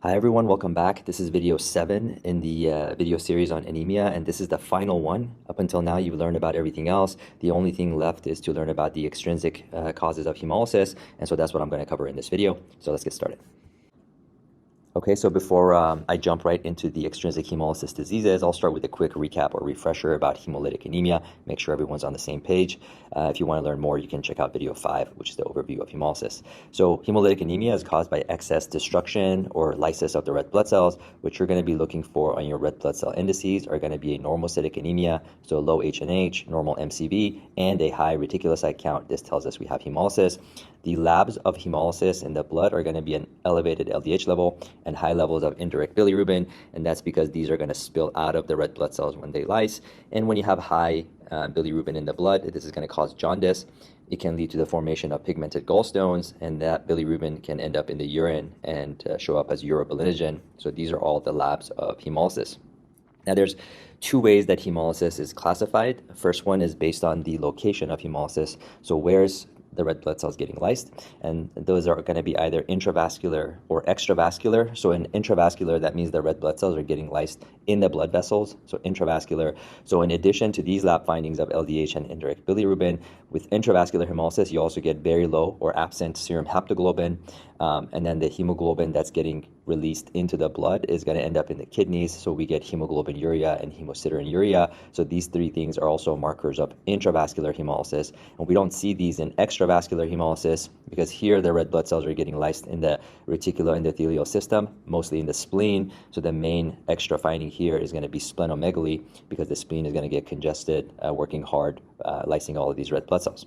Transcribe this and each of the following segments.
Hi everyone, welcome back. This is video 7 in the video series on anemia, and this is the final one. Up until now, you've learned about everything else. The only thing left is to learn about the extrinsic causes of hemolysis, and so that's what I'm going to cover in this video. So let's get started. Okay, so before I jump right into the extrinsic hemolysis diseases, I'll start with a quick recap or refresher about hemolytic anemia, make sure everyone's on the same page. If you want to learn more, you can check out video 5, which is the overview of hemolysis. So hemolytic anemia is caused by excess destruction or lysis of the red blood cells. What you're going to be looking for on your red blood cell indices are going to be a normocytic anemia, so low H&H, normal MCV, and a high reticulocyte count. This tells us we have hemolysis. The labs of hemolysis in the blood are going to be an elevated LDH level and high levels of indirect bilirubin, and that's because these are going to spill out of the red blood cells when they lyse. And when you have high bilirubin in the blood, this is going to cause jaundice. It can lead to the formation of pigmented gallstones, and that bilirubin can end up in the urine and show up as urobilinogen. So these are all the labs of hemolysis. Now there's two ways that hemolysis is classified. First one is based on the location of hemolysis. So where's the red blood cells getting lysed, and those are going to be either intravascular or extravascular. So in intravascular, that means the red blood cells are getting lysed in the blood vessels, so intravascular. So in addition to these lab findings of LDH and indirect bilirubin, with intravascular hemolysis, you also get very low or absent serum haptoglobin, and then the hemoglobin that's getting released into the blood is going to end up in the kidneys, so we get hemoglobinuria and hemosideриnuria. So these three things are also markers of intravascular hemolysis, and we don't see these in extravascular hemolysis because here the red blood cells are getting lysed in the reticuloendothelial system, mostly in the spleen. So the main extra finding here is going to be splenomegaly because the spleen is going to get congested, working hard, lysing all of these red blood cells.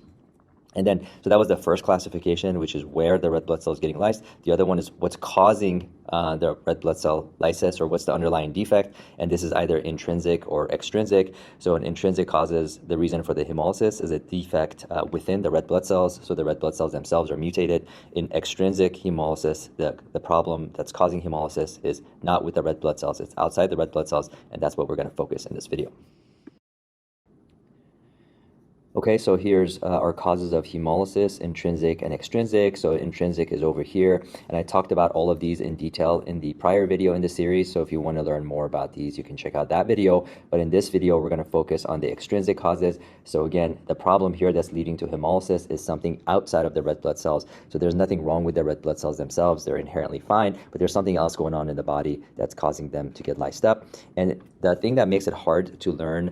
And then, so that was the first classification, which is where the red blood cell is getting lysed. The other one is what's causing the red blood cell lysis, or what's the underlying defect. And this is either intrinsic or extrinsic. So an intrinsic causes, the reason for the hemolysis is a defect within the red blood cells. So the red blood cells themselves are mutated. In extrinsic hemolysis, the problem that's causing hemolysis is not with the red blood cells, it's outside the red blood cells. And that's what we're going to focus in this video. Okay, so here's our causes of hemolysis, intrinsic and extrinsic. So intrinsic is over here, and I talked about all of these in detail in the prior video in the series. So if you want to learn more about these, you can check out that video. But in this video, we're going to focus on the extrinsic causes. So again, the problem here that's leading to hemolysis is something outside of the red blood cells. So there's nothing wrong with the red blood cells themselves. They're inherently fine, but there's something else going on in the body that's causing them to get lysed up. And the thing that makes it hard to learn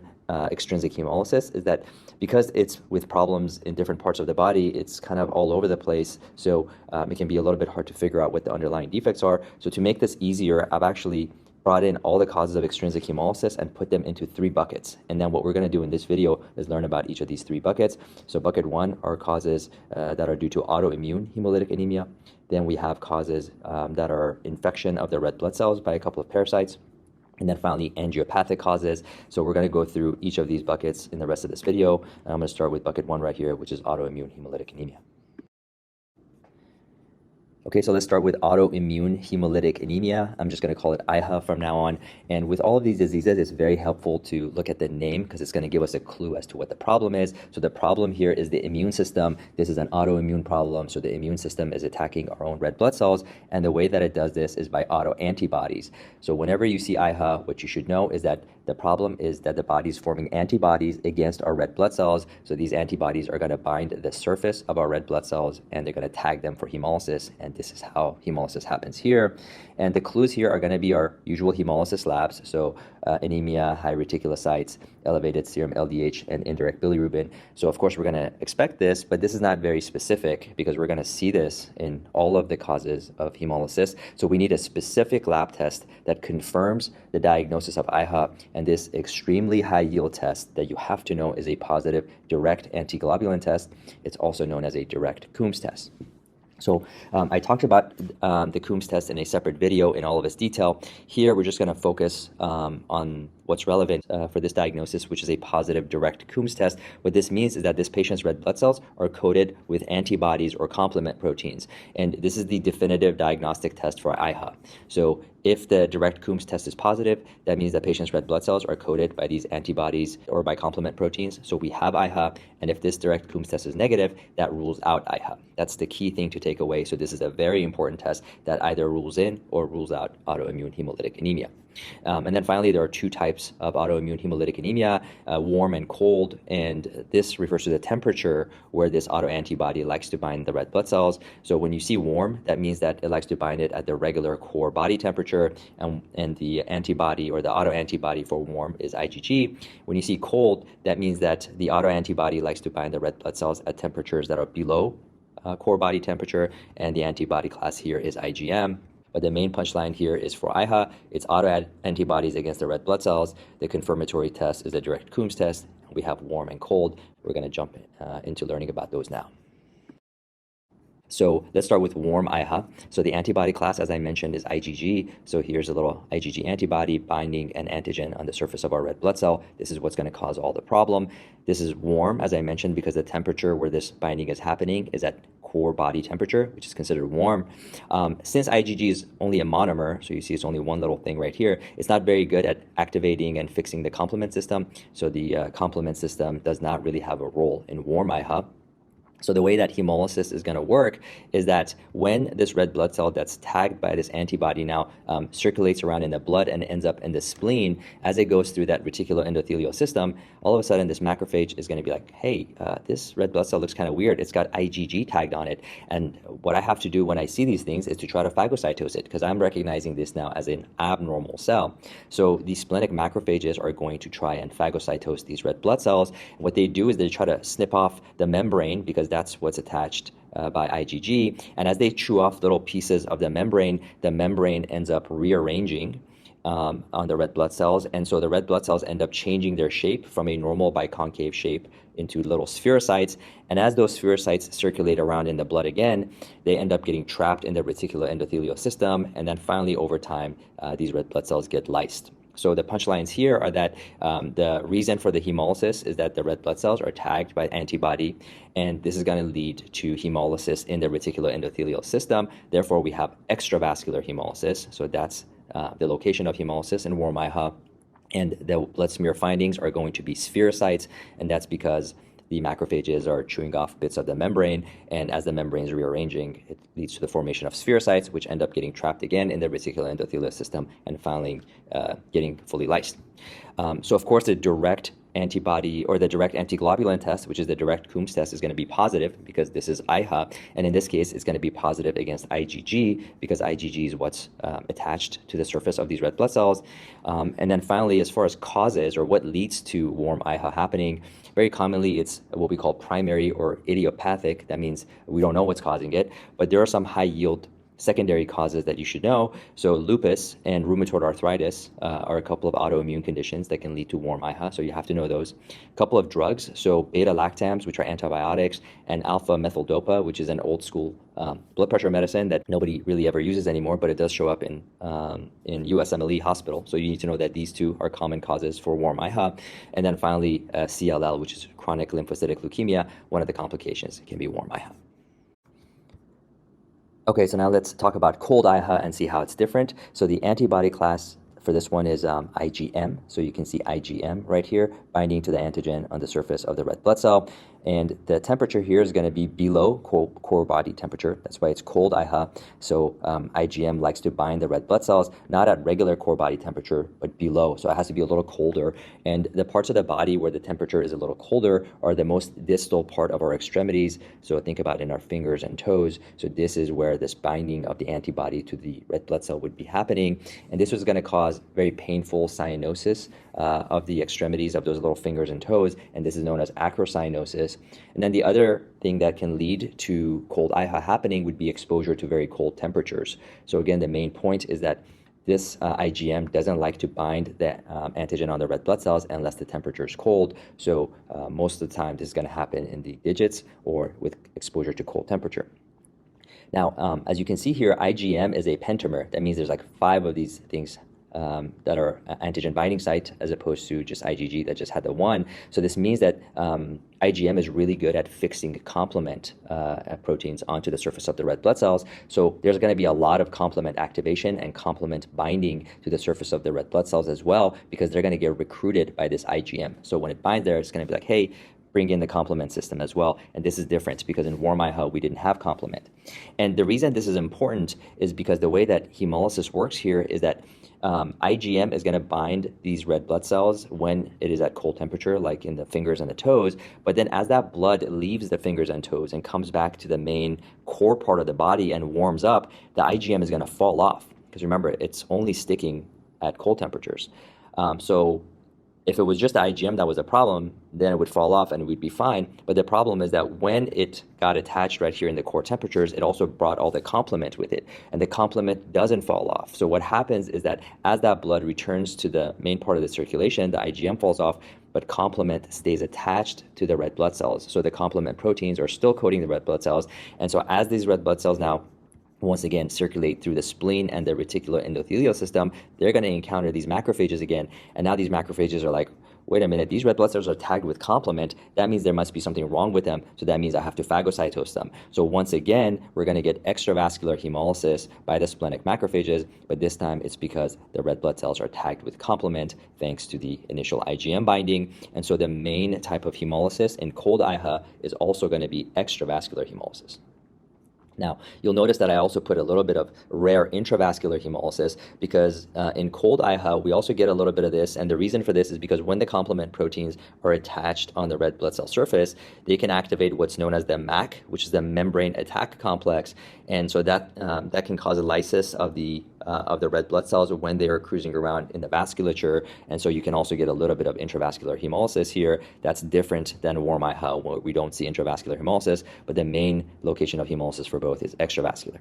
extrinsic hemolysis is that because it's with problems in different parts of the body, it's kind of all over the place. So it can be a little bit hard to figure out what the underlying defects are. So to make this easier, I've actually brought in all the causes of extrinsic hemolysis and put them into 3 buckets. And then what we're going to do in this video is learn about each of these 3 buckets. So bucket 1 are causes that are due to autoimmune hemolytic anemia. Then we have causes that are infection of the red blood cells by a couple of parasites. And then finally, angiopathic causes. So we're going to go through each of these buckets in the rest of this video. And I'm going to start with bucket 1 right here, which is autoimmune hemolytic anemia. Okay, so let's start with autoimmune hemolytic anemia. I'm just going to call it AIHA from now on. And with all of these diseases, it's very helpful to look at the name because it's going to give us a clue as to what the problem is. So the problem here is the immune system. This is an autoimmune problem. So the immune system is attacking our own red blood cells. And the way that it does this is by autoantibodies. So whenever you see AIHA, what you should know is that the problem is that the body is forming antibodies against our red blood cells. So these antibodies are going to bind the surface of our red blood cells, and they're going to tag them for hemolysis. And this is how hemolysis happens here. And the clues here are going to be our usual hemolysis labs. So anemia, high reticulocytes, elevated serum LDH, and indirect bilirubin. So of course we're going to expect this, but this is not very specific because we're going to see this in all of the causes of hemolysis. So we need a specific lab test that confirms the diagnosis of AIHA, and this extremely high yield test that you have to know is a positive direct antiglobulin test. It's also known as a direct Coombs test. So I talked about the Coombs test in a separate video in all of its detail. Here we're just going to focus on what's relevant for this diagnosis, which is a positive direct Coombs test. What this means is that this patient's red blood cells are coated with antibodies or complement proteins. And this is the definitive diagnostic test for AIHA. So if the direct Coombs test is positive, that means that patient's red blood cells are coated by these antibodies or by complement proteins. So we have AIHA, and if this direct Coombs test is negative, that rules out AIHA. That's the key thing to take away. So this is a very important test that either rules in or rules out autoimmune hemolytic anemia. And then finally, there are two types of autoimmune hemolytic anemia, warm and cold, and this refers to the temperature where this autoantibody likes to bind the red blood cells. So when you see warm, that means that it likes to bind it at the regular core body temperature, and the antibody or the autoantibody for warm is IgG. When you see cold, that means that the autoantibody likes to bind the red blood cells at temperatures that are below core body temperature, and the antibody class here is IgM. But the main punchline here is for AIHA, it's autoantibodies against the red blood cells. The confirmatory test is the direct Coombs test. We have warm and cold. We're going to jump into learning about those now. So let's start with warm AIHA. So the antibody class, as I mentioned, is IgG. So here's a little IgG antibody binding an antigen on the surface of our red blood cell. This is what's going to cause all the problem. This is warm, as I mentioned, because the temperature where this binding is happening is at core body temperature, which is considered warm. Since IgG is only a monomer, so you see it's only one little thing right here, it's not very good at activating and fixing the complement system. So the complement system does not really have a role in warm AIHA. So the way that hemolysis is going to work is that when this red blood cell that's tagged by this antibody now circulates around in the blood and ends up in the spleen, as it goes through that reticuloendothelial system, all of a sudden this macrophage is going to be like, hey, this red blood cell looks kind of weird. It's got IgG tagged on it. And what I have to do when I see these things is to try to phagocytose it, because I'm recognizing this now as an abnormal cell. So these splenic macrophages are going to try and phagocytose these red blood cells. What they do is they try to snip off the membrane, because that's what's attached by IgG. And as they chew off little pieces of the membrane ends up rearranging on the red blood cells. And so the red blood cells end up changing their shape from a normal biconcave shape into little spherocytes. And as those spherocytes circulate around in the blood again, they end up getting trapped in the reticuloendothelial system. And then finally, over time, these red blood cells get lysed. So the punchlines here are that the reason for the hemolysis is that the red blood cells are tagged by antibody, and this is going to lead to hemolysis in the reticuloendothelial system. Therefore, we have extravascular hemolysis. So that's the location of hemolysis in warm AIHA. And the blood smear findings are going to be spherocytes, and that's because the macrophages are chewing off bits of the membrane, and as the membrane is rearranging, it leads to the formation of spherocytes, which end up getting trapped again in the reticuloendothelial system and finally getting fully lysed. So of course, the direct antibody or the direct antiglobulin test, which is the direct Coombs test, is going to be positive because this is AIHA, and in this case, it's going to be positive against IgG because IgG is what's attached to the surface of these red blood cells. And then finally, as far as causes or what leads to warm AIHA happening, very commonly it's what we call primary or idiopathic. That means we don't know what's causing it, but there are some high yield secondary causes that you should know. So lupus and rheumatoid arthritis are a couple of autoimmune conditions that can lead to warm AIHA, so you have to know those. A couple of drugs, so beta-lactams, which are antibiotics, and alpha-methyldopa, which is an old school blood pressure medicine that nobody really ever uses anymore, but it does show up in USMLE hospital. So you need to know that these two are common causes for warm AIHA. And then finally, CLL, which is chronic lymphocytic leukemia. One of the complications can be warm AIHA. Okay, so now let's talk about cold AIHA and see how it's different. So the antibody class for this one is IgM. So you can see IgM right here binding to the antigen on the surface of the red blood cell. And the temperature here is going to be below core body temperature. That's why it's cold AIHA. So IgM likes to bind the red blood cells, not at regular core body temperature, but below. So it has to be a little colder. And the parts of the body where the temperature is a little colder are the most distal part of our extremities. So think about in our fingers and toes. So this is where this binding of the antibody to the red blood cell would be happening. And this was going to cause very painful cyanosis of the extremities of those little fingers and toes. And this is known as acrocyanosis. And then the other thing that can lead to cold AIHA happening would be exposure to very cold temperatures. So again, the main point is that this IgM doesn't like to bind the antigen on the red blood cells unless the temperature is cold. So most of the time, this is going to happen in the digits or with exposure to cold temperature. Now, as you can see here, IgM is a pentamer. That means there's like 5 of these things that are antigen binding site as opposed to just IgG that just had the one. So this means that IgM is really good at fixing complement proteins onto the surface of the red blood cells. So there's going to be a lot of complement activation and complement binding to the surface of the red blood cells as well, because they're going to get recruited by this IgM. So when it binds there, it's going to be like, hey, bring in the complement system as well. And this is different because in warm AIHA, we didn't have complement. And the reason this is important is because the way that hemolysis works here is that IgM is going to bind these red blood cells when it is at cold temperature, like in the fingers and the toes. But then as that blood leaves the fingers and toes and comes back to the main core part of the body and warms up, the IgM is going to fall off. Because remember, it's only sticking at cold temperatures. So if it was just the IgM that was a problem, then it would fall off and we'd be fine. But the problem is that when it got attached right here in the core temperatures, it also brought all the complement with it. And the complement doesn't fall off. So what happens is that as that blood returns to the main part of the circulation, the IgM falls off, but complement stays attached to the red blood cells. So the complement proteins are still coating the red blood cells. And so as these red blood cells now once again circulate through the spleen and the reticular endothelial system, they're going to encounter these macrophages again. And now these macrophages are like, wait a minute, these red blood cells are tagged with complement. That means there must be something wrong with them. So that means I have to phagocytose them. So once again, we're going to get extravascular hemolysis by the splenic macrophages, but this time it's because the red blood cells are tagged with complement thanks to the initial IgM binding. And so the main type of hemolysis in cold AIHA is also going to be extravascular hemolysis. Now, you'll notice that I also put a little bit of rare intravascular hemolysis because in cold AIHA, we also get a little bit of this. And the reason for this is because when the complement proteins are attached on the red blood cell surface, they can activate what's known as the MAC, which is the membrane attack complex. And so that can cause a lysis of the red blood cells when they are cruising around in the vasculature. And so you can also get a little bit of intravascular hemolysis here. That's different than warm AIHA, where we don't see intravascular hemolysis, but the main location of hemolysis for both is extravascular.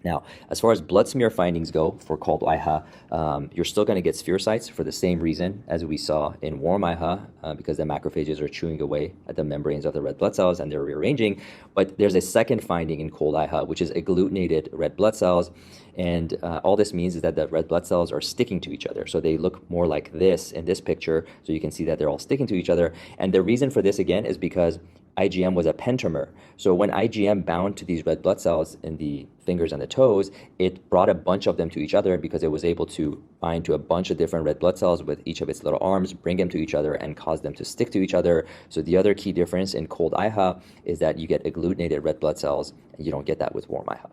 Now, as far as blood smear findings go for cold AIHA, you're still going to get spherocytes for the same reason as we saw in warm AIHA, because the macrophages are chewing away at the membranes of the red blood cells and they're rearranging. But there's a second finding in cold AIHA, which is agglutinated red blood cells. And all this means is that the red blood cells are sticking to each other. So they look more like this in this picture. So you can see that they're all sticking to each other. And the reason for this, again, is because IgM was a pentamer. So when IgM bound to these red blood cells in the fingers and the toes, it brought a bunch of them to each other because it was able to bind to a bunch of different red blood cells with each of its little arms, bring them to each other, and cause them to stick to each other. So the other key difference in cold AIHA is that you get agglutinated red blood cells, and you don't get that with warm AIHA.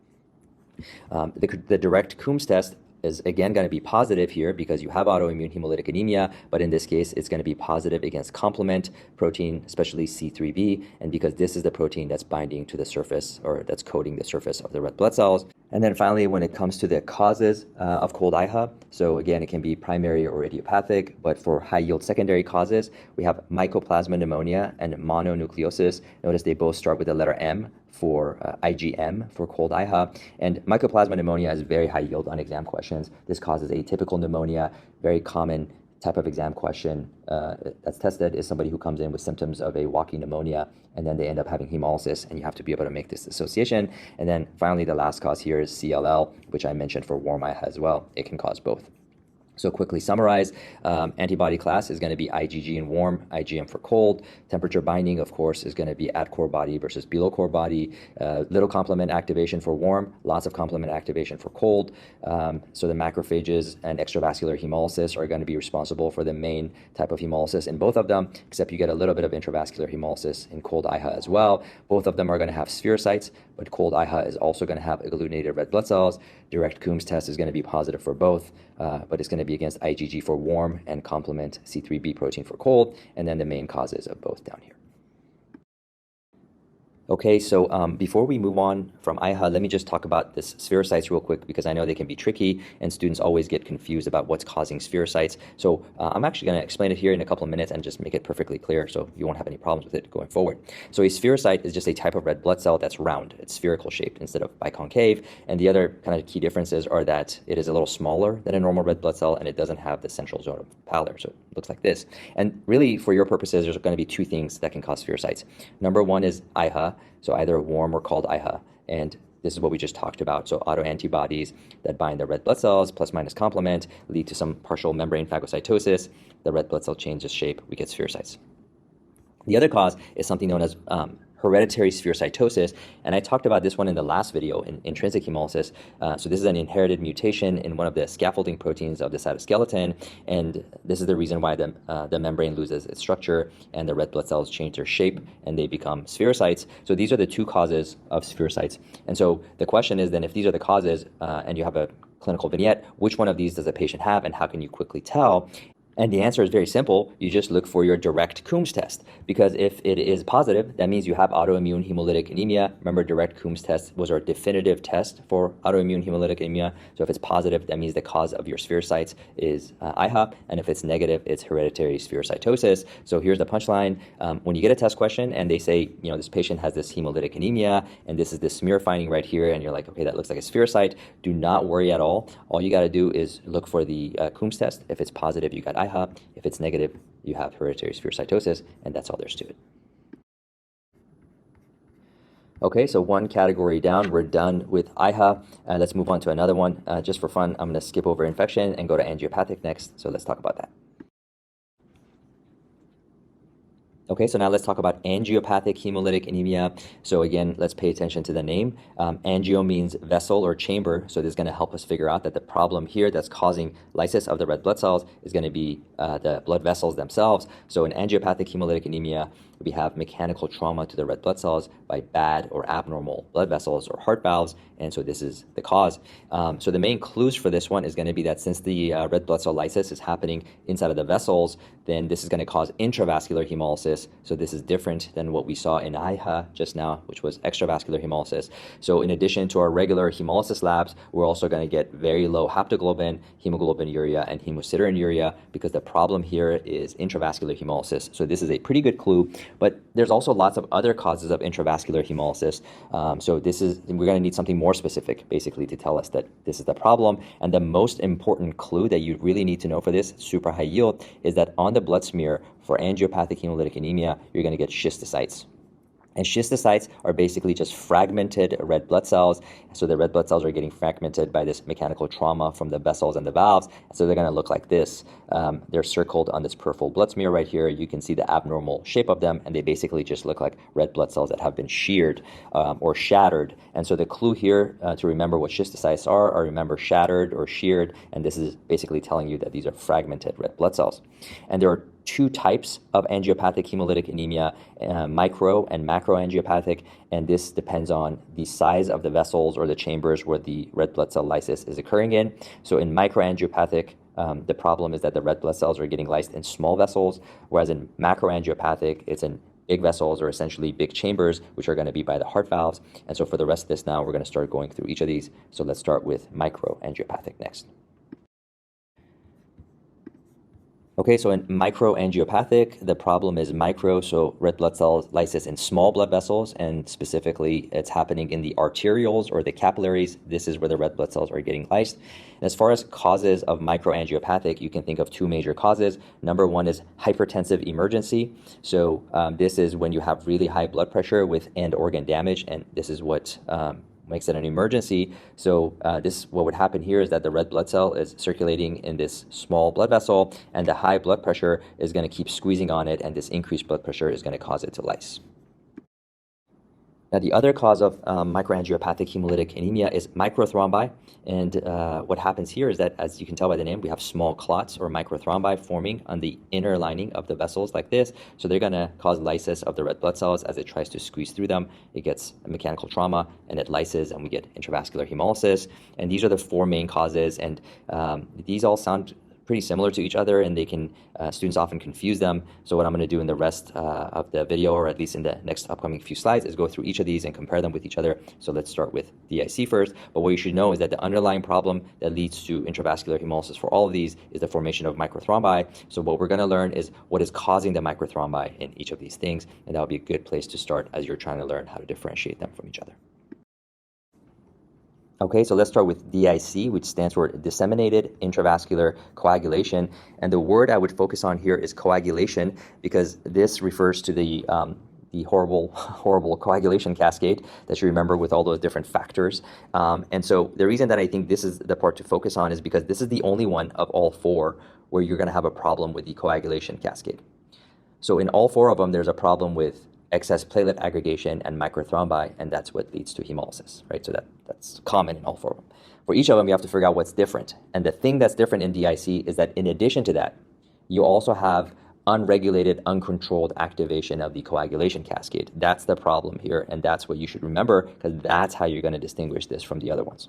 The direct Coombs test is again going to be positive here because you have autoimmune hemolytic anemia, but in this case, it's going to be positive against complement protein, especially C3b, and because this is the protein that's binding to the surface or that's coating the surface of the red blood cells. And then finally, when it comes to the causes of cold AIHA, so again, it can be primary or idiopathic, but for high-yield secondary causes, we have mycoplasma pneumonia and mononucleosis. Notice they both start with the letter M for IgM for cold AIHA. And mycoplasma pneumonia is very high yield on exam questions. This causes atypical pneumonia. Very common type of exam question that's tested is somebody who comes in with symptoms of a walking pneumonia, and then they end up having hemolysis, and you have to be able to make this association. And then finally, the last cause here is CLL, which I mentioned for warm AIHA as well. It can cause both. So quickly summarize, antibody class is going to be IgG in warm, IgM for cold. Temperature binding, of course, is going to be at core body versus below core body. Little complement activation for warm, lots of complement activation for cold. So the macrophages and extravascular hemolysis are going to be responsible for the main type of hemolysis in both of them, except you get a little bit of intravascular hemolysis in cold AIHA as well. Both of them are going to have spherocytes, but cold AIHA is also going to have agglutinated red blood cells. Direct Coombs test is going to be positive for both, but it's going to be against IgG for warm and complement C3b protein for cold, and then the main causes of both down here. Okay, so before we move on from AIHA, let me just talk about this spherocytes real quick because I know they can be tricky and students always get confused about what's causing spherocytes. So I'm actually going to explain it here in a couple of minutes and just make it perfectly clear so you won't have any problems with it going forward. So a spherocyte is just a type of red blood cell that's round. It's spherical shaped instead of biconcave. And the other kind of key differences are that it is a little smaller than a normal red blood cell and it doesn't have the central zone of pallor. So it looks like this. And really, for your purposes, there's going to be two things that can cause spherocytes. Number one is AIHA. So either warm or cold AIHA. And this is what we just talked about. So autoantibodies that bind the red blood cells, plus minus complement, lead to some partial membrane phagocytosis. The red blood cell changes shape, we get spherocytes. The other cause is something known as hereditary spherocytosis, and I talked about this one in the last video in intrinsic hemolysis. So this is an inherited mutation in one of the scaffolding proteins of the cytoskeleton, and this is the reason why the membrane loses its structure and the red blood cells change their shape and they become spherocytes. So these are the two causes of spherocytes. And so the question is then, if these are the causes and you have a clinical vignette, which one of these does a patient have and how can you quickly tell? And the answer is very simple. You just look for your direct Coombs test, because if it is positive, that means you have autoimmune hemolytic anemia. Remember, direct Coombs test was our definitive test for autoimmune hemolytic anemia. So if it's positive, that means the cause of your spherocytes is AIHA, and if it's negative, it's hereditary spherocytosis. So here's the punchline. When you get a test question and they say, this patient has this hemolytic anemia, and this is the smear finding right here, and you're like, okay, that looks like a spherocyte, do not worry at all. All you got to do is look for the Coombs test. If it's positive, you got AIHA. If it's negative, you have hereditary spherocytosis, and that's all there's to it. Okay, so one category down, we're done with AIHA. Let's move on to another one. Just for fun, I'm going to skip over infection and go to angiopathic next, so let's talk about that. Okay, so now let's talk about angiopathic hemolytic anemia. So again, let's pay attention to the name. Angio means vessel or chamber, so this is going to help us figure out that the problem here that's causing lysis of the red blood cells is going to be the blood vessels themselves. So in angiopathic hemolytic anemia, we have mechanical trauma to the red blood cells by bad or abnormal blood vessels or heart valves, and so this is the cause. So the main clues for this one is going to be that since the red blood cell lysis is happening inside of the vessels, then this is going to cause intravascular hemolysis. So this is different than what we saw in AIHA just now, which was extravascular hemolysis. So in addition to our regular hemolysis labs, we're also going to get very low haptoglobin, hemoglobinuria, and hemosideриnuria, because the problem here is intravascular hemolysis. So this is a pretty good clue. But there's also lots of other causes of intravascular hemolysis. So we're going to need something more specific, basically, to tell us that this is the problem. And the most important clue that you really need to know for this, super high yield, is that on the blood smear for angiopathic hemolytic anemia, you're going to get schistocytes. And schistocytes are basically just fragmented red blood cells. So the red blood cells are getting fragmented by this mechanical trauma from the vessels and the valves. So they're going to look like this. They're circled on this peripheral blood smear right here. You can see the abnormal shape of them, and they basically just look like red blood cells that have been sheared or shattered. And so the clue here to remember what schistocytes are remember shattered or sheared, and this is basically telling you that these are fragmented red blood cells. And there are two types of angiopathic hemolytic anemia, micro and macroangiopathic, and this depends on the size of the vessels or the chambers where the red blood cell lysis is occurring in. So in microangiopathic, the problem is that the red blood cells are getting lysed in small vessels, whereas in macroangiopathic, it's in big vessels, or essentially big chambers, which are going to be by the heart valves. And so for the rest of this now, we're going to start going through each of these. So let's start with microangiopathic next. Okay, so in microangiopathic, the problem is micro, so red blood cell lysis in small blood vessels, and specifically it's happening in the arterioles or the capillaries. This is where the red blood cells are getting lysed. And as far as causes of microangiopathic, you can think of two major causes. Number one is hypertensive emergency. So this is when you have really high blood pressure with end organ damage, and this is what makes it an emergency. So what would happen here is that the red blood cell is circulating in this small blood vessel, and the high blood pressure is going to keep squeezing on it, and this increased blood pressure is going to cause it to lyse. Now, the other cause of microangiopathic hemolytic anemia is microthrombi, and what happens here is that, as you can tell by the name, we have small clots or microthrombi forming on the inner lining of the vessels like this. So they're going to cause lysis of the red blood cells as it tries to squeeze through them. It gets a mechanical trauma, and it lyses, and we get intravascular hemolysis. And these are the four main causes, and these all sound pretty similar to each other, and they can students often confuse them. So what I'm going to do in the rest of the video, or at least in the next upcoming few slides, is go through each of these and compare them with each other. So let's start with DIC first. But what you should know is that the underlying problem that leads to intravascular hemolysis for all of these is the formation of microthrombi. So what we're going to learn is what is causing the microthrombi in each of these things, and that will be a good place to start as you're trying to learn how to differentiate them from each other. Okay, so let's start with DIC, which stands for disseminated intravascular coagulation. And the word I would focus on here is coagulation, because this refers to the the horrible, horrible coagulation cascade that you remember with all those different factors. And so the reason that I think this is the part to focus on is because this is the only one of all four where you're going to have a problem with the coagulation cascade. So in all four of them, there's a problem with excess platelet aggregation and microthrombi, and that's what leads to hemolysis, right? So that's common in all four of them. For each of them, you have to figure out what's different. And the thing that's different in DIC is that in addition to that, you also have unregulated, uncontrolled activation of the coagulation cascade. That's the problem here, and that's what you should remember, because that's how you're going to distinguish this from the other ones.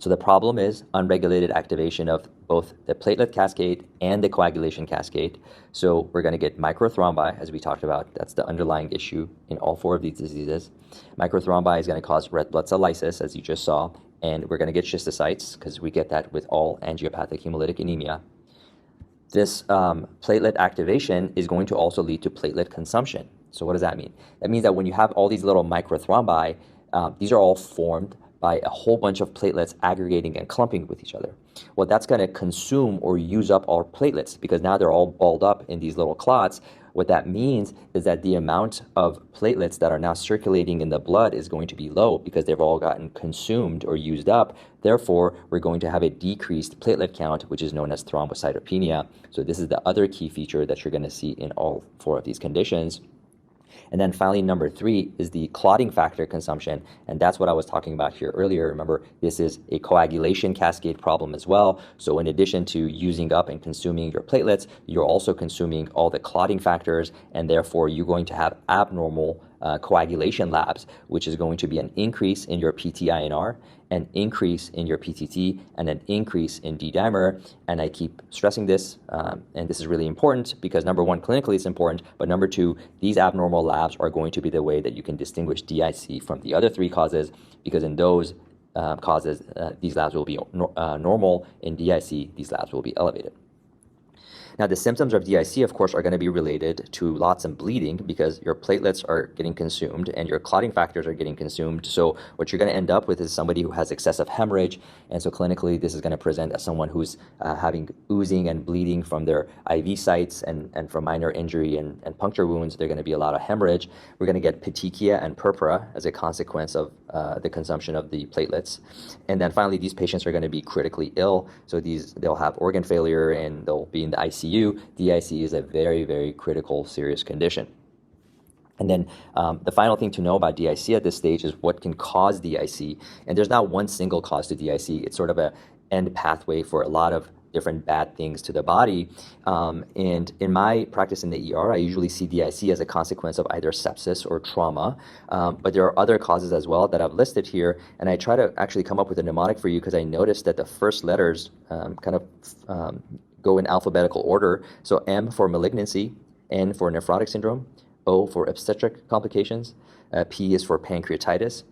So the problem is unregulated activation of both the platelet cascade and the coagulation cascade. So we're going to get microthrombi, as we talked about. That's the underlying issue in all four of these diseases. Microthrombi is going to cause red blood cell lysis, as you just saw, and we're going to get schistocytes, because we get that with all angiopathic hemolytic anemia. This platelet activation is going to also lead to platelet consumption. So what does that mean? That means that when you have all these little microthrombi, these are all formed by a whole bunch of platelets aggregating and clumping with each other. Well, that's going to consume or use up our platelets because now they're all balled up in these little clots. What that means is that the amount of platelets that are now circulating in the blood is going to be low because they've all gotten consumed or used up. Therefore, we're going to have a decreased platelet count, which is known as thrombocytopenia. So this is the other key feature that you're going to see in all four of these conditions. And then finally, number 3 is the clotting factor consumption. And that's what I was talking about here earlier. Remember, this is a coagulation cascade problem as well. So in addition to using up and consuming your platelets, you're also consuming all the clotting factors, and therefore you're going to have abnormal coagulation labs, which is going to be an increase in your PT-INR, an increase in your PTT, and an increase in D-dimer. And I keep stressing this, and this is really important because number 1, clinically it's important, but number 2, these abnormal labs are going to be the way that you can distinguish DIC from the other 3 causes, because in those causes, these labs will be normal. In DIC, these labs will be elevated. Now, the symptoms of DIC, of course, are going to be related to lots of bleeding because your platelets are getting consumed and your clotting factors are getting consumed. So what you're going to end up with is somebody who has excessive hemorrhage. And so clinically, this is going to present as someone who's having oozing and bleeding from their IV sites, and from minor injury and puncture wounds, they're going to be a lot of hemorrhage. We're going to get petechia and purpura as a consequence of the consumption of the platelets. And then finally, these patients are going to be critically ill. So they'll have organ failure and they'll be in the ICU. DIC is a very, very critical, serious condition. And then the final thing to know about DIC at this stage is what can cause DIC. And there's not one single cause to DIC. It's sort of an end pathway for a lot of different bad things to the body. And in my practice in the ER, I usually see DIC as a consequence of either sepsis or trauma. But there are other causes as well that I've listed here. And I try to actually come up with a mnemonic for you because I noticed that the first letters go in alphabetical order. So M for malignancy, N for nephrotic syndrome, O for obstetric complications, P is for pancreatitis.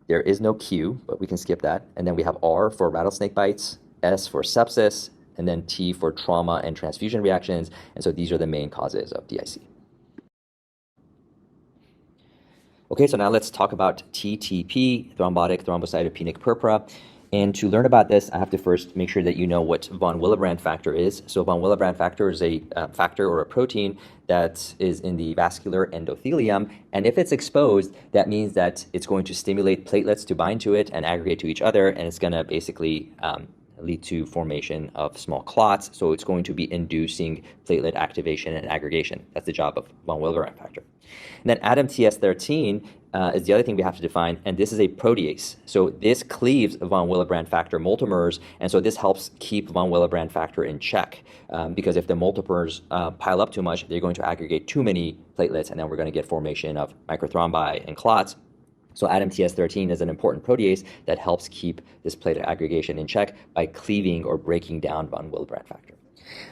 There is no Q, but we can skip that. And then we have R for rattlesnake bites, S for sepsis, and then T for trauma and transfusion reactions. And so these are the main causes of DIC. Okay, so now let's talk about TTP, thrombotic thrombocytopenic purpura. And to learn about this, I have to first make sure that you know what von Willebrand factor is. So von Willebrand factor is a factor or a protein that is in the vascular endothelium. And if it's exposed, that means that it's going to stimulate platelets to bind to it and aggregate to each other. And it's going to basically lead to formation of small clots. So it's going to be inducing platelet activation and aggregation. That's the job of von Willebrand factor. And then ADAMTS13 is the other thing we have to define, and this is a protease. So this cleaves von Willebrand factor multimers, and so this helps keep von Willebrand factor in check, because if the multimers pile up too much, they're going to aggregate too many platelets, and then we're going to get formation of microthrombi and clots. So ADAMTS13 is an important protease that helps keep this platelet aggregation in check by cleaving or breaking down von Willebrand factor.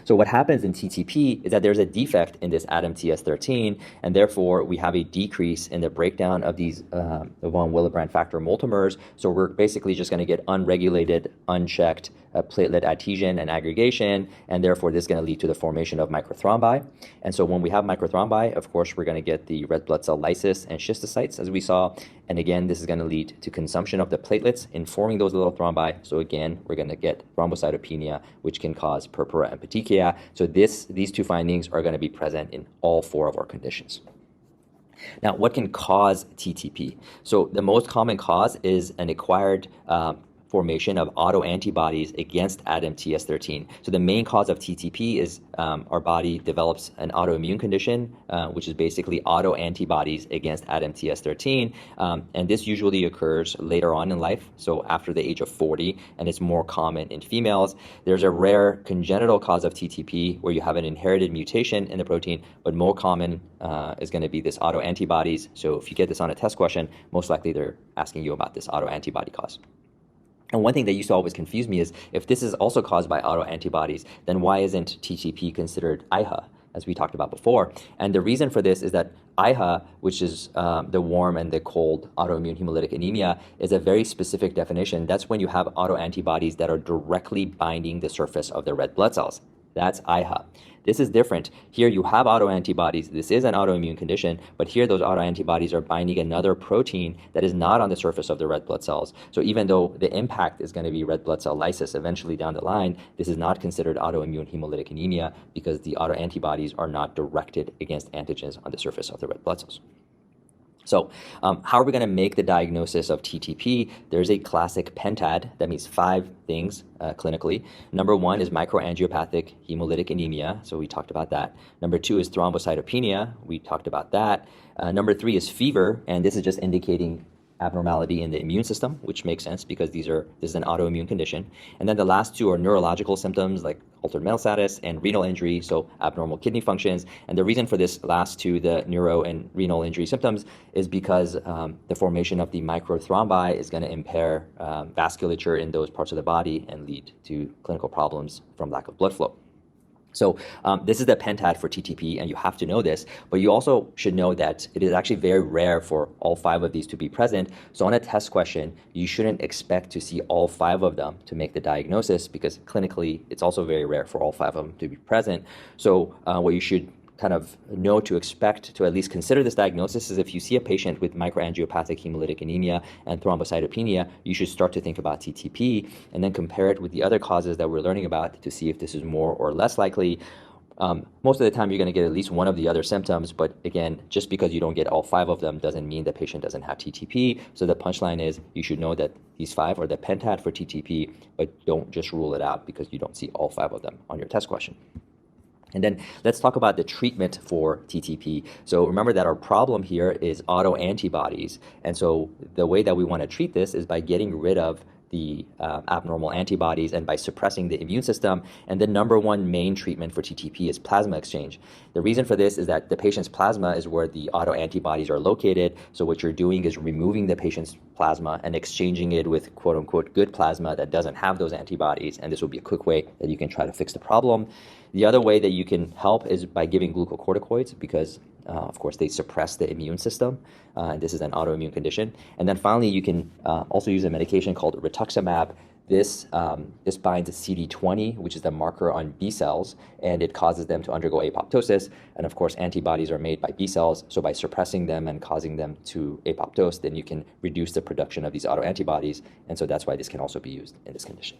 So what happens in TTP is that there's a defect in this ADAMTS13, and therefore we have a decrease in the breakdown of these the von Willebrand factor multimers. So we're basically just going to get unregulated, unchecked platelet adhesion and aggregation, and therefore this is going to lead to the formation of microthrombi. And so when we have microthrombi, of course, we're going to get the red blood cell lysis and schistocytes, as we saw. And again, this is going to lead to consumption of the platelets in forming those little thrombi. So again, we're going to get thrombocytopenia, which can cause purpura and petechia. So these 2 findings are going to be present in all 4 of our conditions. Now, what can cause TTP? So the most common cause is an acquired formation of autoantibodies against ADAMTS13. So the main cause of TTP is our body develops an autoimmune condition, which is basically autoantibodies against ADAMTS13. And this usually occurs later on in life, so after the age of 40, and it's more common in females. There's a rare congenital cause of TTP where you have an inherited mutation in the protein, but more common is going to be this autoantibodies. So if you get this on a test question, most likely they're asking you about this autoantibody cause. And one thing that used to always confuse me is if this is also caused by autoantibodies, then why isn't TTP considered AIHA, as we talked about before? And the reason for this is that AIHA, which is the warm and the cold autoimmune hemolytic anemia, is a very specific definition. That's when you have autoantibodies that are directly binding the surface of the red blood cells. That's AIHA. This is different. Here you have autoantibodies. This is an autoimmune condition, but here those autoantibodies are binding another protein that is not on the surface of the red blood cells. So even though the impact is going to be red blood cell lysis eventually down the line, this is not considered autoimmune hemolytic anemia because the autoantibodies are not directed against antigens on the surface of the red blood cells. So how are we going to make the diagnosis of TTP? There's a classic pentad that means 5 things clinically. Number 1 is microangiopathic hemolytic anemia. So we talked about that. Number 2 is thrombocytopenia. We talked about that. Number 3 is fever, and this is just indicating abnormality in the immune system, which makes sense because this is an autoimmune condition. And then the last 2 are neurological symptoms like altered mental status and renal injury, so abnormal kidney functions. And the reason for this last 2, the neuro and renal injury symptoms, is because the formation of the microthrombi is going to impair vasculature in those parts of the body and lead to clinical problems from lack of blood flow. So this is the pentad for TTP, and you have to know this, but you also should know that it is actually very rare for all 5 of these to be present. So on a test question, you shouldn't expect to see all 5 of them to make the diagnosis because clinically it's also very rare for all 5 of them to be present. So what you should kind of know to expect to at least consider this diagnosis is if you see a patient with microangiopathic hemolytic anemia and thrombocytopenia, you should start to think about TTP and then compare it with the other causes that we're learning about to see if this is more or less likely. Most of the time you're going to get at least one of the other symptoms, but again, just because you don't get all 5 of them doesn't mean the patient doesn't have TTP. So the punchline is you should know that these 5 are the pentad for TTP, but don't just rule it out because you don't see all 5 of them on your test question. And then let's talk about the treatment for TTP. So remember that our problem here is autoantibodies. And so the way that we want to treat this is by getting rid of the abnormal antibodies and by suppressing the immune system. And the number 1 main treatment for TTP is plasma exchange. The reason for this is that the patient's plasma is where the autoantibodies are located. So what you're doing is removing the patient's plasma and exchanging it with quote unquote good plasma that doesn't have those antibodies. And this will be a quick way that you can try to fix the problem. The other way that you can help is by giving glucocorticoids because of course, they suppress the immune system, and this is an autoimmune condition. And then finally, you can also use a medication called rituximab. This binds CD20, which is the marker on B cells, and it causes them to undergo apoptosis. And of course, antibodies are made by B cells, so by suppressing them and causing them to apoptose, then you can reduce the production of these autoantibodies, and so that's why this can also be used in this condition.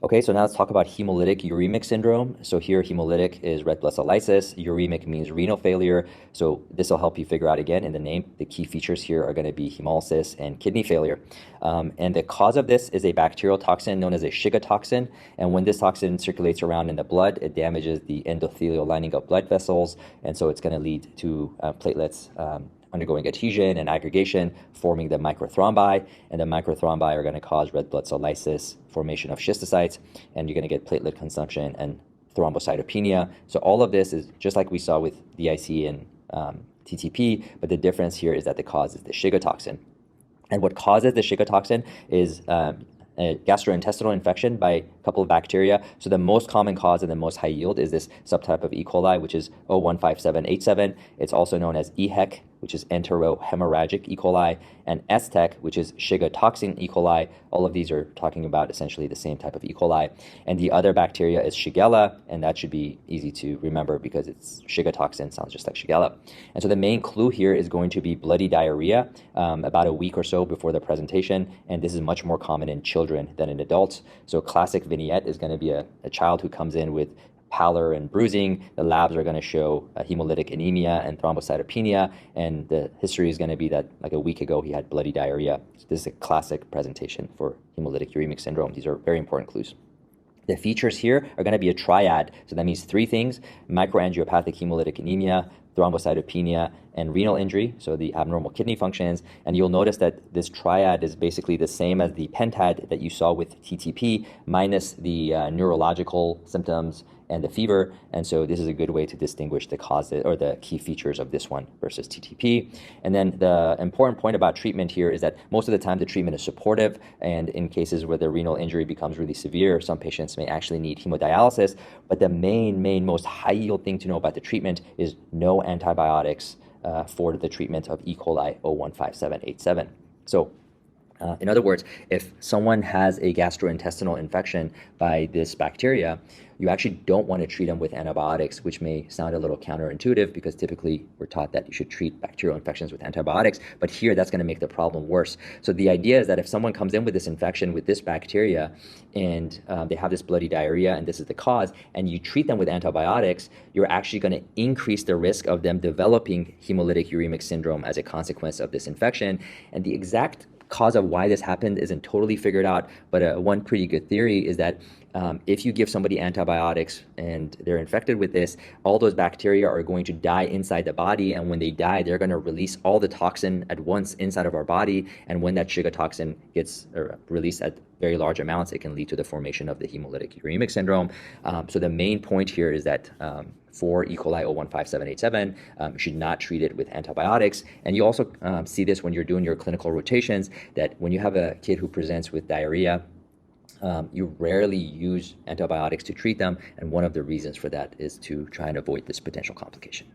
Okay, so now let's talk about hemolytic uremic syndrome. So here, hemolytic is red blood cell lysis. Uremic means renal failure. So this will help you figure out, again, in the name, the key features here are going to be hemolysis and kidney failure. And the cause of this is a bacterial toxin known as a Shiga toxin. And when this toxin circulates around in the blood, it damages the endothelial lining of blood vessels. And so it's going to lead to platelets undergoing adhesion and aggregation, forming the microthrombi, and the microthrombi are going to cause red blood cell lysis, formation of schistocytes, and you're going to get platelet consumption and thrombocytopenia. So all of this is just like we saw with DIC and TTP, but the difference here is that the cause is the Shiga toxin. And what causes the Shiga toxin is a gastrointestinal infection by a couple of bacteria. So the most common cause and the most high yield is this subtype of E. coli, which is O15787. It's also known as EHEC, which is enterohemorrhagic E. coli, and STEC, which is Shiga toxin E. coli. All of these are talking about essentially the same type of E. coli. And the other bacteria is Shigella, and that should be easy to remember because it's Shiga toxin, sounds just like Shigella. And so the main clue here is going to be bloody diarrhea about a week or so before the presentation, and this is much more common in children than in adults. So classic vignette is going to be a child who comes in with pallor and bruising. The labs are going to show hemolytic anemia and thrombocytopenia, and the history is going to be that like a week ago he had bloody diarrhea. So this is a classic presentation for hemolytic uremic syndrome. These are very important clues. The features here are going to be a triad. So that means three things: microangiopathic hemolytic anemia, thrombocytopenia, and renal injury, so the abnormal kidney functions. And you'll notice that this triad is basically the same as the pentad that you saw with TTP, minus the neurological symptoms and the fever. And so this is a good way to distinguish the causes or the key features of this one versus TTP. And then the important point about treatment here is that most of the time the treatment is supportive, and in cases where the renal injury becomes really severe, some patients may actually need hemodialysis. But the main, most high yield thing to know about the treatment is no antibiotics for the treatment of E. coli 015787. So in other words, if someone has a gastrointestinal infection by this bacteria, you actually don't want to treat them with antibiotics, which may sound a little counterintuitive because typically we're taught that you should treat bacterial infections with antibiotics, but here that's going to make the problem worse. So the idea is that if someone comes in with this infection with this bacteria and they have this bloody diarrhea and this is the cause, and you treat them with antibiotics, you're actually going to increase the risk of them developing hemolytic uremic syndrome as a consequence of this infection. And the exact cause of why this happened isn't totally figured out, but one pretty good theory is that if you give somebody antibiotics and they're infected with this, all those bacteria are going to die inside the body, and when they die, they're going to release all the toxin at once inside of our body, and when that Shiga toxin gets released at very large amounts, it can lead to the formation of the hemolytic uremic syndrome. So the main point here is that for E. coli 015787, you should not treat it with antibiotics. And you also see this when you're doing your clinical rotations, that when you have a kid who presents with diarrhea, you rarely use antibiotics to treat them, and one of the reasons for that is to try and avoid this potential complication.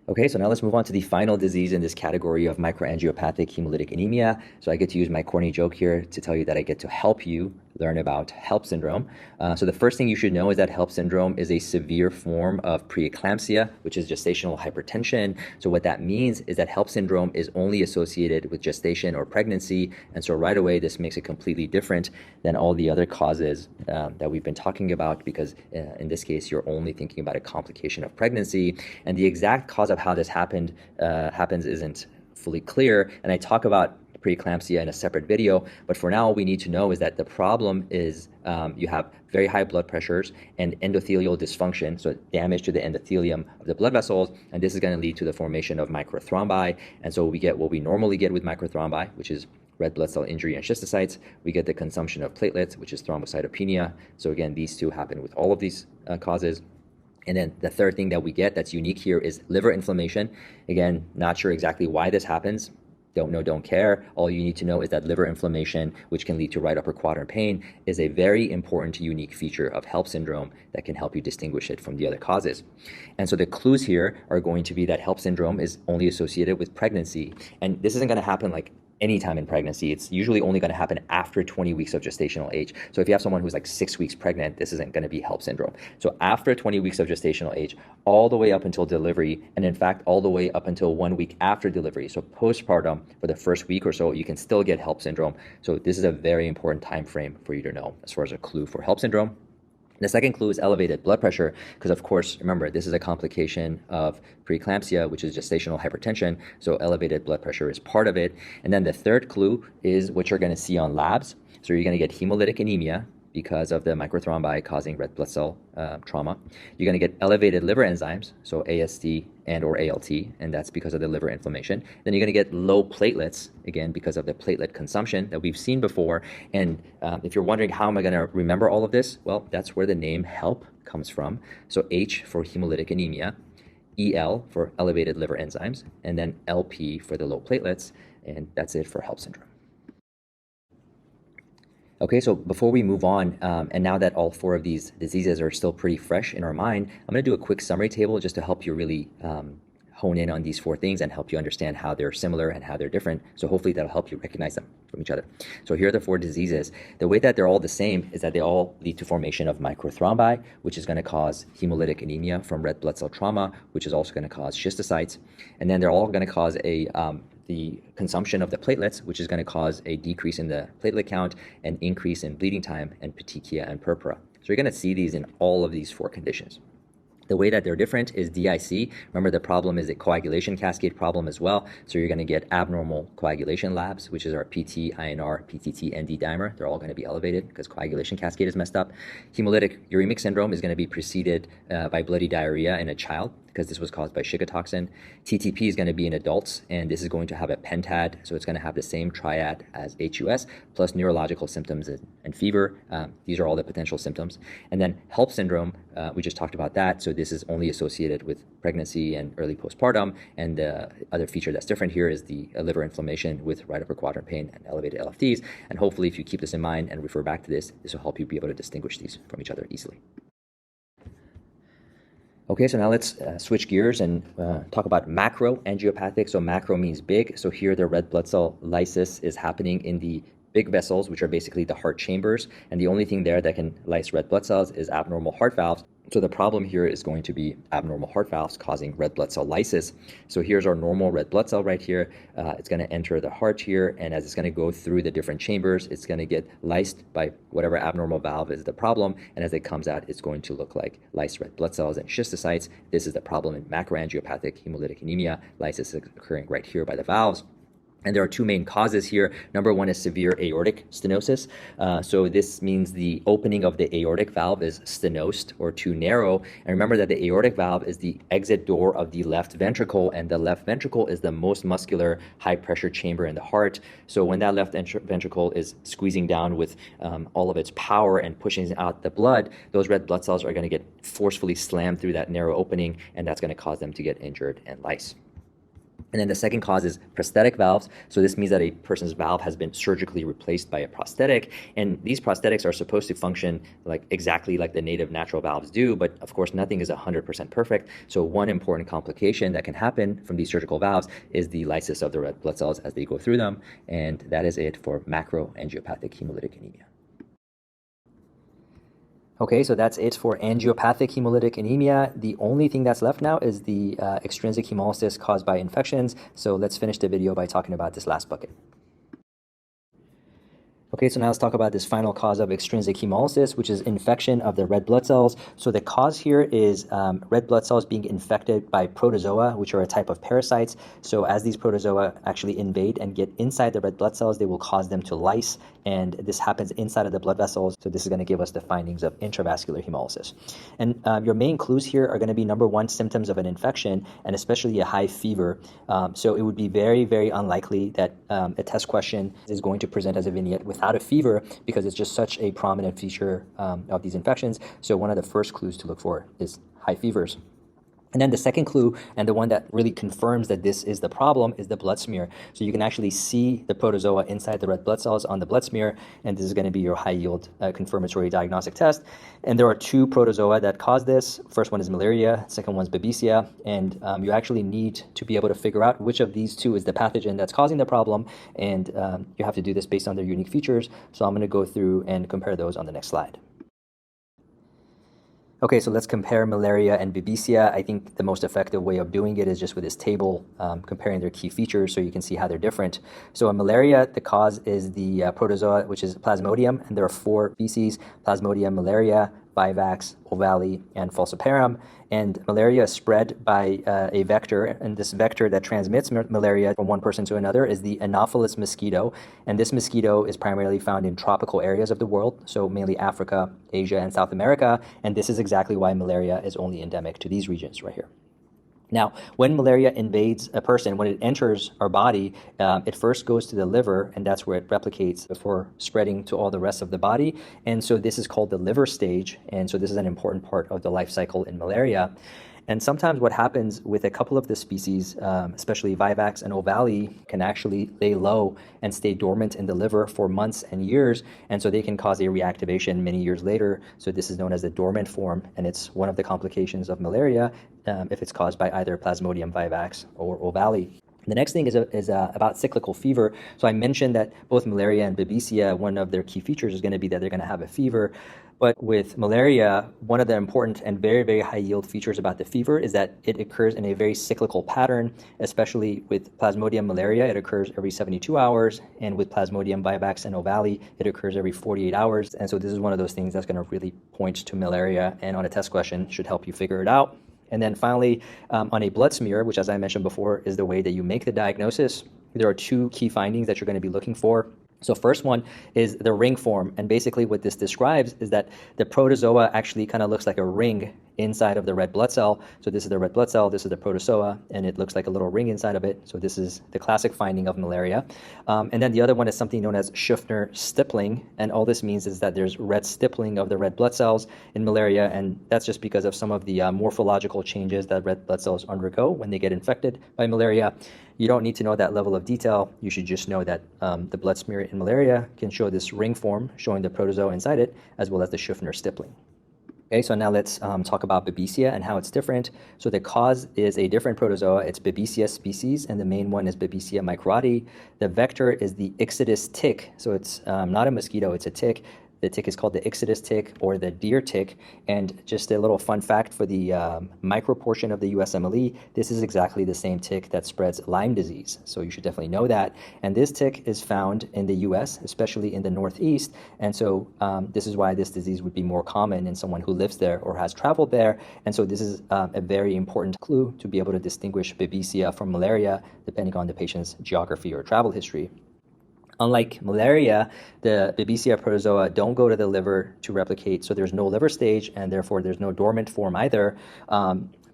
Okay, so now let's move on to the final disease in this category of microangiopathic hemolytic anemia. So I get to use my corny joke here to tell you that I get to help you learn about HELLP syndrome. So the first thing you should know is that HELLP syndrome is a severe form of preeclampsia, which is gestational hypertension. So what that means is that HELLP syndrome is only associated with gestation or pregnancy. And so right away, this makes it completely different than all the other causes that we've been talking about, because in this case, you're only thinking about a complication of pregnancy. And the exact cause of how this happens isn't fully clear. And I talk about preeclampsia in a separate video, but for now, all we need to know is that the problem is you have very high blood pressures and endothelial dysfunction, so damage to the endothelium of the blood vessels, and this is going to lead to the formation of microthrombi. And so we get what we normally get with microthrombi, which is red blood cell injury and schistocytes. We get the consumption of platelets, which is thrombocytopenia. So again, these two happen with all of these causes. And then the third thing that we get that's unique here is liver inflammation. Again, not sure exactly why this happens. Don't know, don't care. All you need to know is that liver inflammation, which can lead to right upper quadrant pain, is a very important, unique feature of HELLP syndrome that can help you distinguish it from the other causes. And so the clues here are going to be that HELLP syndrome is only associated with pregnancy. And this isn't going to happen like anytime in pregnancy. It's usually only going to happen after 20 weeks of gestational age. So if you have someone who's like 6 weeks pregnant, this isn't going to be HELLP syndrome. So after 20 weeks of gestational age, all the way up until delivery, and in fact, all the way up until 1 week after delivery. So postpartum, for the first week or so, you can still get HELLP syndrome. So this is a very important time frame for you to know as far as a clue for HELLP syndrome. The second clue is elevated blood pressure, because of course, remember, this is a complication of preeclampsia, which is gestational hypertension, so elevated blood pressure is part of it. And then the third clue is what you're going to see on labs. So you're going to get hemolytic anemia because of the microthrombi causing red blood cell trauma. You're going to get elevated liver enzymes, so AST and or ALT, and that's because of the liver inflammation. Then you're going to get low platelets, again, because of the platelet consumption that we've seen before. And if you're wondering how am I going to remember all of this, well, that's where the name HELLP comes from. So H for hemolytic anemia, EL for elevated liver enzymes, and then LP for the low platelets, and that's it for HELLP syndrome. Okay, so before we move on, and now that all four of these diseases are still pretty fresh in our mind, I'm going to do a quick summary table just to help you really hone in on these four things and help you understand how they're similar and how they're different. So hopefully that'll help you recognize them from each other. So here are the four diseases. The way that they're all the same is that they all lead to formation of microthrombi, which is going to cause hemolytic anemia from red blood cell trauma, which is also going to cause schistocytes. And then they're all going to cause the consumption of the platelets, which is going to cause a decrease in the platelet count, an increase in bleeding time, and petechia and purpura. So you're going to see these in all of these 4 conditions. The way that they're different is DIC. Remember, the problem is a coagulation cascade problem as well. So you're going to get abnormal coagulation labs, which is our PT, INR, PTT, and D-dimer. They're all going to be elevated because coagulation cascade is messed up. Hemolytic uremic syndrome is going to be preceded by bloody diarrhea in a child, because this was caused by Shiga toxin. TTP is going to be in adults, and this is going to have a pentad, so it's going to have the same triad as HUS, plus neurological symptoms and fever. These are all the potential symptoms. And then HELP syndrome, we just talked about that, so this is only associated with pregnancy and early postpartum, and the other feature that's different here is the liver inflammation with right upper quadrant pain and elevated LFTs, and hopefully if you keep this in mind and refer back to this, this will help you be able to distinguish these from each other easily. Okay, so now let's switch gears and talk about macro angiopathic. So macro means big. So here the red blood cell lysis is happening in the big vessels, which are basically the heart chambers. And the only thing there that can lyse red blood cells is abnormal heart valves. So the problem here is going to be abnormal heart valves causing red blood cell lysis. So here's our normal red blood cell right here. It's going to enter the heart here, and as it's going to go through the different chambers, it's going to get lysed by whatever abnormal valve is the problem, and as it comes out, it's going to look like lysed red blood cells and schistocytes. This is the problem in macroangiopathic hemolytic anemia. Lysis is occurring right here by the valves. And there are 2 main causes here. Number 1 is severe aortic stenosis. So this means the opening of the aortic valve is stenosed or too narrow. And remember that the aortic valve is the exit door of the left ventricle, and the left ventricle is the most muscular, high-pressure chamber in the heart. So when that left ventricle is squeezing down with all of its power and pushing out the blood, those red blood cells are going to get forcefully slammed through that narrow opening, and that's going to cause them to get injured and lyse. And then the second cause is prosthetic valves. So this means that a person's valve has been surgically replaced by a prosthetic. And these prosthetics are supposed to function exactly like the native natural valves do. But of course, nothing is 100% perfect. So one important complication that can happen from these surgical valves is the lysis of the red blood cells as they go through them. And that is it for macroangiopathic hemolytic anemia. Okay, so that's it for angiopathic hemolytic anemia. The only thing that's left now is the extrinsic hemolysis caused by infections. So let's finish the video by talking about this last bucket. Okay, so now let's talk about this final cause of extrinsic hemolysis, which is infection of the red blood cells. So the cause here is red blood cells being infected by protozoa, which are a type of parasites. So as these protozoa actually invade and get inside the red blood cells, they will cause them to lyse, and this happens inside of the blood vessels. So this is going to give us the findings of intravascular hemolysis. And your main clues here are going to be, number 1, symptoms of an infection, and especially a high fever. So it would be very, very unlikely that a test question is going to present as a vignette without a fever, because it's just such a prominent feature of these infections. So one of the first clues to look for is high fevers. And then the second clue, and the one that really confirms that this is the problem, is the blood smear. So you can actually see the protozoa inside the red blood cells on the blood smear, and this is going to be your high-yield confirmatory diagnostic test. And there are 2 protozoa that cause this. First one is Malaria, second one is Babesia, and you actually need to be able to figure out which of these 2 is the pathogen that's causing the problem, and you have to do this based on their unique features. So I'm going to go through and compare those on the next slide. Okay, so let's compare Malaria and Babesia. I think the most effective way of doing it is just with this table, comparing their key features so you can see how they're different. So in Malaria, the cause is the protozoa, which is Plasmodium, and there are 4 species: Plasmodium malaria, Vivax, ovale, and falciparum. And malaria is spread by a vector, and this vector that transmits malaria from one person to another is the Anopheles mosquito. And this mosquito is primarily found in tropical areas of the world, so mainly Africa, Asia, and South America. And this is exactly why malaria is only endemic to these regions right here. Now, when malaria invades a person, when it enters our body, it first goes to the liver, and that's where it replicates before spreading to all the rest of the body. And so this is called the liver stage. And so this is an important part of the life cycle in malaria. And sometimes what happens with a couple of the species, especially Vivax and ovale, can actually lay low and stay dormant in the liver for months and years. And so they can cause a reactivation many years later. So this is known as the dormant form, and it's one of the complications of malaria if it's caused by either Plasmodium vivax or ovale. The next thing is about cyclical fever. So I mentioned that both malaria and Babesia, one of their key features is going to be that they're going to have a fever. But with malaria, one of the important and very, very high yield features about the fever is that it occurs in a very cyclical pattern, especially with Plasmodium malaria, it occurs every 72 hours. And with Plasmodium vivax and ovale, it occurs every 48 hours. And so this is one of those things that's going to really point to malaria, and on a test question should help you figure it out. And then finally, on a blood smear, which as I mentioned before is the way that you make the diagnosis, there are two key findings that you're going to be looking for. So first one is the ring form. And basically what this describes is that the protozoa actually kind of looks like a ring inside of the red blood cell. So this is the red blood cell, this is the protozoa, and it looks like a little ring inside of it. So this is the classic finding of malaria. And then the other one is something known as Schuffner stippling. And all this means is that there's red stippling of the red blood cells in malaria. And that's just because of some of the morphological changes that red blood cells undergo when they get infected by malaria. You don't need to know that level of detail. You should just know that the blood smear in malaria can show this ring form showing the protozoa inside it, as well as the Schuffner stippling. Okay, so now let's talk about Babesia and how it's different. So the cause is a different protozoa. It's Babesia species, and the main one is Babesia microti. The vector is the Ixodes tick. So it's not a mosquito, it's a tick. The tick is called the Ixodes tick or the deer tick. And just a little fun fact for the micro portion of the USMLE, this is exactly the same tick that spreads Lyme disease. So you should definitely know that. And this tick is found in the US, especially in the Northeast. And so this is why this disease would be more common in someone who lives there or has traveled there. And so this is a very important clue to be able to distinguish Babesia from malaria, depending on the patient's geography or travel history. Unlike malaria, the Babesia protozoa don't go to the liver to replicate, so there's no liver stage, and therefore there's no dormant form either.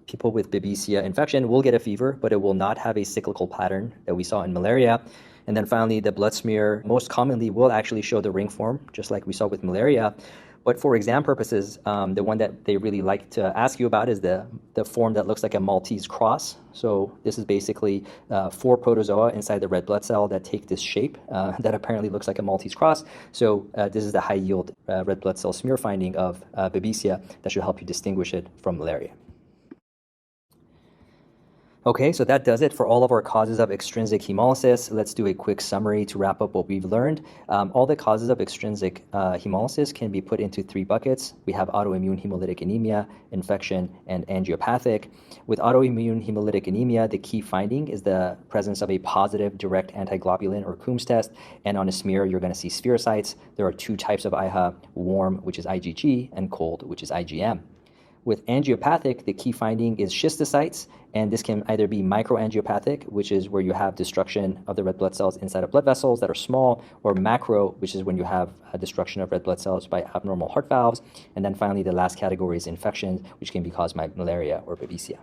People with Babesia infection will get a fever, but it will not have a cyclical pattern that we saw in malaria. And then finally, the blood smear most commonly will actually show the ring form, just like we saw with malaria. But for exam purposes, the one that they really like to ask you about is the form that looks like a Maltese cross. So this is basically 4 protozoa inside the red blood cell that take this shape that apparently looks like a Maltese cross. So this is the high yield red blood cell smear finding of Babesia that should help you distinguish it from malaria. Okay, so that does it for all of our causes of extrinsic hemolysis. Let's do a quick summary to wrap up what we've learned. All the causes of extrinsic hemolysis can be put into 3 buckets. We have autoimmune hemolytic anemia, infection, and angiopathic. With autoimmune hemolytic anemia, the key finding is the presence of a positive direct antiglobulin or Coombs test, and on a smear you're going to see spherocytes. There are 2 types of AIHA, warm, which is IgG, and cold, which is IgM. With angiopathic, the key finding is schistocytes, and this can either be microangiopathic, which is where you have destruction of the red blood cells inside of blood vessels that are small, or macro, which is when you have destruction of red blood cells by abnormal heart valves. And then finally, the last category is infections, which can be caused by malaria or Babesia.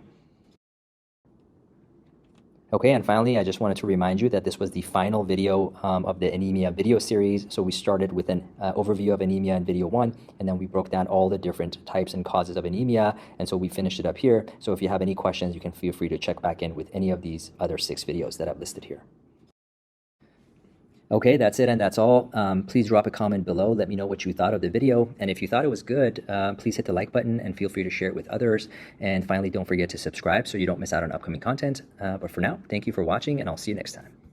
Okay, and finally, I just wanted to remind you that this was the final video of the anemia video series. So we started with an overview of anemia in video 1, and then we broke down all the different types and causes of anemia, and so we finished it up here. So if you have any questions, you can feel free to check back in with any of these other 6 videos that I've listed here. Okay, that's it and that's all. Please drop a comment below. Let me know what you thought of the video. And if you thought it was good, please hit the like button and feel free to share it with others. And finally, don't forget to subscribe so you don't miss out on upcoming content. But for now, thank you for watching, and I'll see you next time.